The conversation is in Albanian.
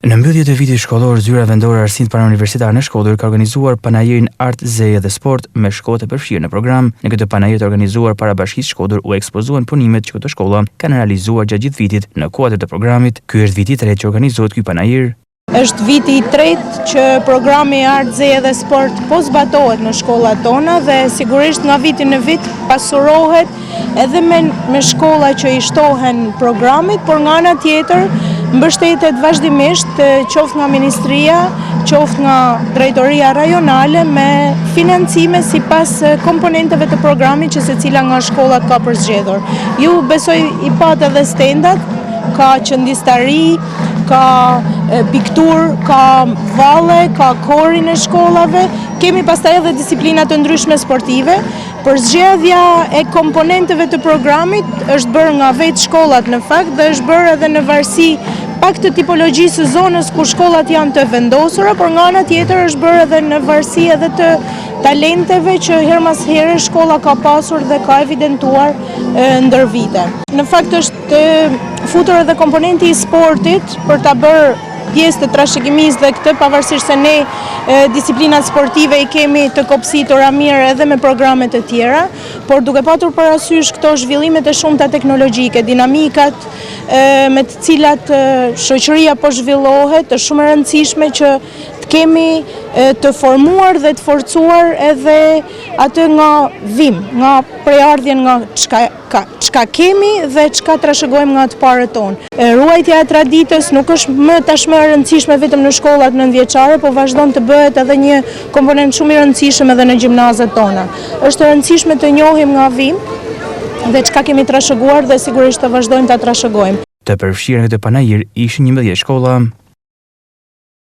Në mbyllje të vitit shkollor, zyra vendore Arsind Parauniversitar në Shkodër ka organizuar panajirin Art, Zeje dhe Sport me shkollët e përfshirë në program. Në këtë panajir të organizuar para Bashkisë Shkodër u ekspozuan punimet që këto shkolla kanë realizuar gjatë gjithë vitit në kuadër të programit. Ky është viti i tretë që organizohet ky panajir. Është viti i tretë që programi Art, Zeje dhe Sport po zbatohet në shkollat tona dhe sigurisht nga viti në vit pasurohet edhe me shkolla që i shtohen programit, por nga ana tjetër mbështetet vazhdimisht qoftë nga Ministria, qoftë nga Drejtoria Rajonale me financime sipas komponenteve të programit që secila nga shkollat ka përzgjedhur. Ju besoj i pat edhe stendat, ka qëndistari, ka piktur, ka valle, ka kori në shkollave. Kemi pastaj edhe disiplina të ndryshme sportive. Përzgjedhja e komponenteve të programit është bërë nga vetë shkollat në fakt dhe është bërë edhe në varësi pak të tipologjisë së zonës ku shkollat janë të vendosura, por nga ana tjetër është bërë edhe në varësi edhe të talenteve që her mas here shkolla ka pasur dhe ka evidentuar ndër vite. Në fakt është futur edhe komponenti i sportit për ta bërë pjesë të trashëgimisë dhe këtë pavarësisht se ne disiplinat sportive i kemi të kopësitura mirë edhe me programe të tjera, por duke patur parasysh këto zhvillimet e shumta teknologjike, dinamikat me të cilat shoqëria po zhvillohet, është shumë e rëndësishme që të kemi të formuar dhe të forcuar edhe atë nga vim, nga prejardhjen nga çka kemi dhe çka trashëgojmë nga të parët tonë. Ruajtja e traditës nuk është më tashmë e rëndësishme vetëm në shkollat nëntëvjeçare, por vazhdon të bëhet edhe një komponent shumë i rëndësishëm edhe në gjimnazet tona. Është e rëndësishme të njohim nga vim dhe çka kemi trashëguar dhe sigurisht të vazhdojmë ta trashëgojmë. Të përfshirë në këtë panajir ishin 11 shkolla.